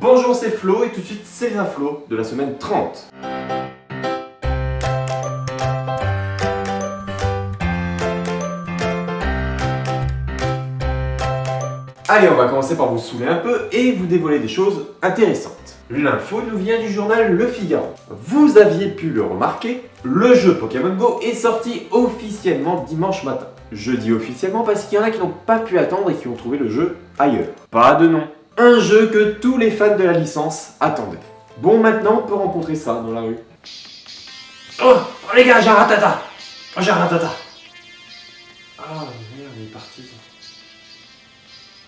Bonjour, c'est Flo et tout de suite c'est les infos de la semaine 30. Allez, on va commencer par vous saouler un peu et vous dévoiler des choses intéressantes. L'info nous vient du journal Le Figaro. Vous aviez pu le remarquer, le jeu Pokémon Go est sorti officiellement dimanche matin. Je dis officiellement parce qu'il y en a qui n'ont pas pu attendre et qui ont trouvé le jeu ailleurs. Pas de nom. Un jeu que tous les fans de la licence attendaient. Bon, maintenant on peut rencontrer ça dans la rue. Oh les gars, j'ai un ratata. J'ai un ratata. Ah merde, il est parti.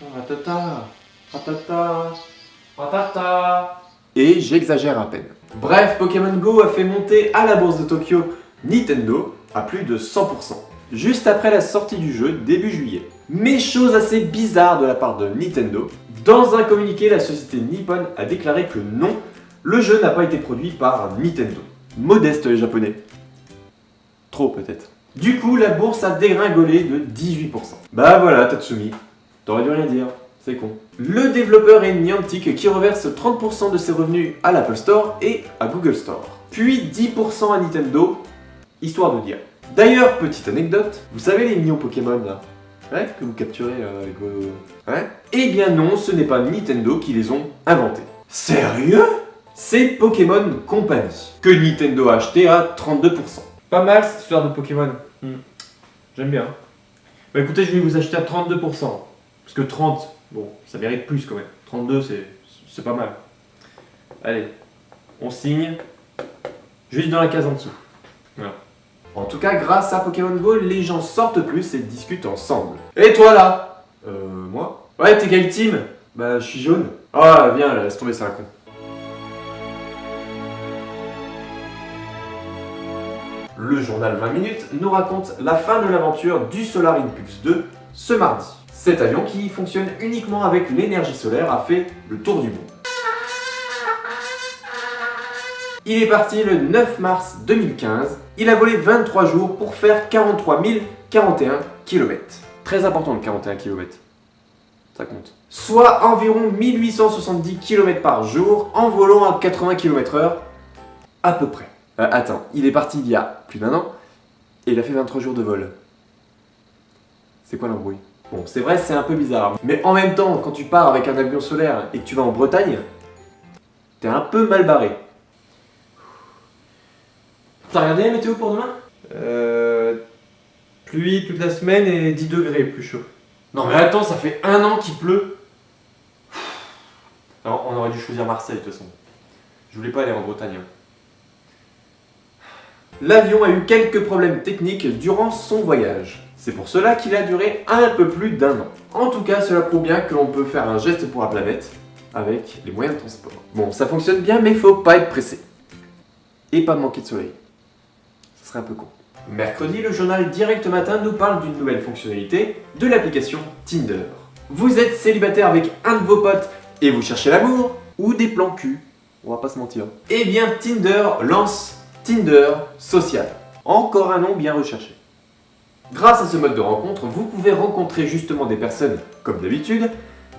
Oh, ratata. Ratata. Ratata. Et j'exagère à peine. Bref, Pokémon Go a fait monter à la bourse de Tokyo Nintendo à plus de 100%, juste après la sortie du jeu début juillet. Mais chose assez bizarre de la part de Nintendo, dans un communiqué, la société Nippon a déclaré que non, le jeu n'a pas été produit par Nintendo. Modeste les japonais. Trop peut-être. Du coup, la bourse a dégringolé de 18%. Bah voilà, Tatsumi. T'aurais dû rien dire. C'est con. Le développeur est Niantic qui reverse 30% de ses revenus à l'Apple Store et à Google Store. Puis 10% à Nintendo, histoire de dire. D'ailleurs, petite anecdote, vous savez les mignons Pokémon là, ouais, que vous capturez avec vos... Ouais. Eh bien non, ce n'est pas Nintendo qui les ont inventés. Sérieux? C'est Pokémon Company, que Nintendo a acheté à 32%. Pas mal cette histoire de Pokémon. J'aime bien. Bah écoutez, je vais vous acheter à 32%. Parce que 30, bon, ça mérite plus quand même. 32, c'est pas mal. Allez, on signe. Juste dans la case en dessous. Voilà. En tout cas, grâce à Pokémon Go, les gens sortent plus et discutent ensemble. Et toi là? Moi? Ouais, t'es quelle team? Bah, je suis jaune. Ah, viens, laisse tomber, c'est un con. Le journal 20 minutes nous raconte la fin de l'aventure du Solar Impulse 2 ce mardi. Cet avion qui fonctionne uniquement avec l'énergie solaire a fait le tour du monde. Il est parti le 9 mars 2015. Il a volé 23 jours pour faire 43 041 km. Très important le 41 km. Ça compte. Soit environ 1870 km par jour en volant à 80 km/h à peu près. Attends, il est parti il y a plus d'1 an et il a fait 23 jours de vol. C'est quoi l'embrouille? Bon, c'est vrai, c'est un peu bizarre. Mais en même temps, quand tu pars avec un avion solaire et que tu vas en Bretagne, t'es un peu mal barré. T'as regardé la météo pour demain? Pluie toute la semaine et 10 degrés plus chaud. Non mais attends, ça fait 1 an qu'il pleut. Alors, on aurait dû choisir Marseille de toute façon. Je voulais pas aller en Bretagne. L'avion a eu quelques problèmes techniques durant son voyage. C'est pour cela qu'il a duré un peu plus d'1 an. En tout cas, cela prouve bien que l'on peut faire un geste pour la planète avec les moyens de transport. Bon, ça fonctionne bien, mais faut pas être pressé. Et pas manquer de soleil. Ça serait un peu con. Mercredi, le journal Direct Matin nous parle d'une nouvelle fonctionnalité de l'application Tinder. Vous êtes célibataire avec un de vos potes et vous cherchez l'amour ou des plans cul, on va pas se mentir. Eh bien, Tinder lance Tinder Social. Encore un nom bien recherché. Grâce à ce mode de rencontre, vous pouvez rencontrer justement des personnes comme d'habitude,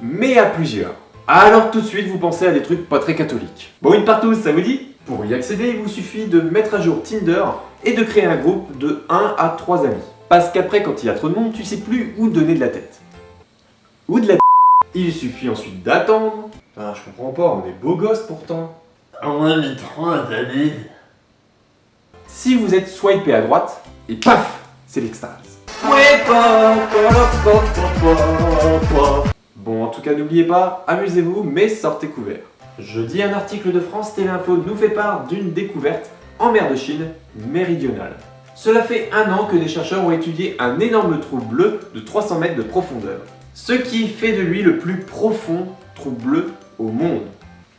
mais à plusieurs. Alors tout de suite, vous pensez à des trucs pas très catholiques. Bon, une partouze, ça vous dit? Pour y accéder, il vous suffit de mettre à jour Tinder et de créer un groupe de 1 à 3 amis. Parce qu'après, quand il y a trop de monde, tu sais plus où donner de la tête. Ou de la Il suffit ensuite d'attendre. Enfin, je comprends pas, on est beaux gosses pourtant. On a mis 3 années. Si vous êtes swipé à droite, et paf, c'est l'extase. Bon, en tout cas, n'oubliez pas, amusez-vous, mais sortez couverts. Jeudi, un article de France Téléinfo nous fait part d'une découverte en mer de Chine méridionale. Cela fait 1 an que des chercheurs ont étudié un énorme trou bleu de 300 mètres de profondeur. Ce qui fait de lui le plus profond trou bleu au monde,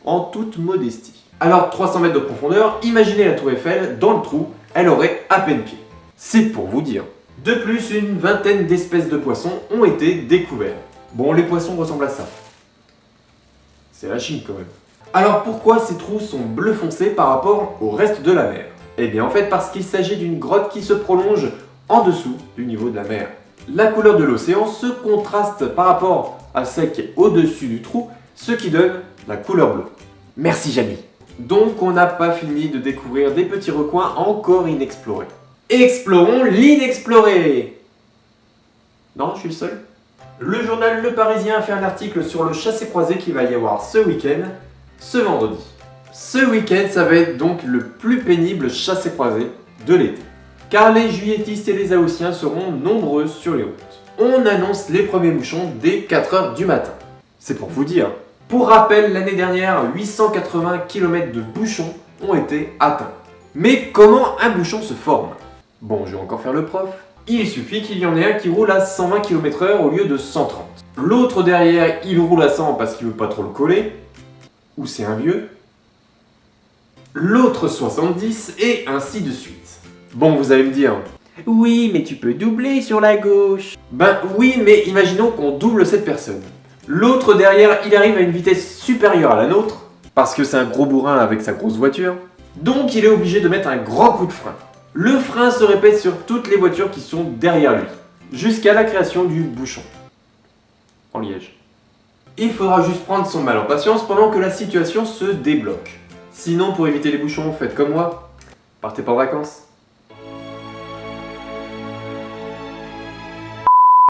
en toute modestie. Alors 300 mètres de profondeur, imaginez la tour Eiffel dans le trou, elle aurait à peine pied. C'est pour vous dire. De plus, une vingtaine d'espèces de poissons ont été découverts. Bon, les poissons ressemblent à ça. C'est la Chine quand même. Alors pourquoi ces trous sont bleu foncé par rapport au reste de la mer? Eh bien en fait parce qu'il s'agit d'une grotte qui se prolonge en dessous du niveau de la mer. La couleur de l'océan se contraste par rapport à celle qui est au-dessus du trou, ce qui donne la couleur bleue. Merci Jamie. Donc on n'a pas fini de découvrir des petits recoins encore inexplorés. Explorons l'inexploré. Non, je suis le seul. Le journal Le Parisien a fait un article sur le chassé-croisé qu'il va y avoir ce week-end, ce vendredi. Ce week-end, ça va être donc le plus pénible chassé-croisé de l'été. Car les juilletistes et les haussiens seront nombreux sur les routes. On annonce les premiers bouchons dès 4h du matin. C'est pour vous dire. Pour rappel, l'année dernière, 880 km de bouchons ont été atteints. Mais comment un bouchon se forme? Bon, je vais encore faire le prof. Il suffit qu'il y en ait un qui roule à 120 km/h au lieu de 130. L'autre derrière, il roule à 100 parce qu'il veut pas trop le coller. Ou c'est un vieux. L'autre 70 et ainsi de suite. Bon, vous allez me dire, oui, mais tu peux doubler sur la gauche. Ben oui, mais imaginons qu'on double cette personne. L'autre derrière, il arrive à une vitesse supérieure à la nôtre, parce que c'est un gros bourrin avec sa grosse voiture. Donc il est obligé de mettre un grand coup de frein. Le frein se répète sur toutes les voitures qui sont derrière lui, jusqu'à la création du bouchon. En liège. Il faudra juste prendre son mal en patience pendant que la situation se débloque. Sinon, pour éviter les bouchons, faites comme moi, partez pas en vacances.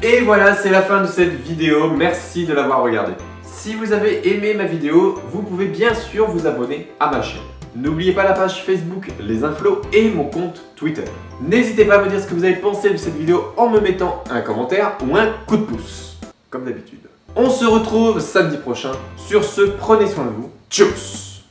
Et voilà, c'est la fin de cette vidéo, merci de l'avoir regardée. Si vous avez aimé ma vidéo, vous pouvez bien sûr vous abonner à ma chaîne. N'oubliez pas la page Facebook Les Inflos et mon compte Twitter. N'hésitez pas à me dire ce que vous avez pensé de cette vidéo en me mettant un commentaire ou un coup de pouce, comme d'habitude. On se retrouve samedi prochain. Sur ce, prenez soin de vous. Tchuss!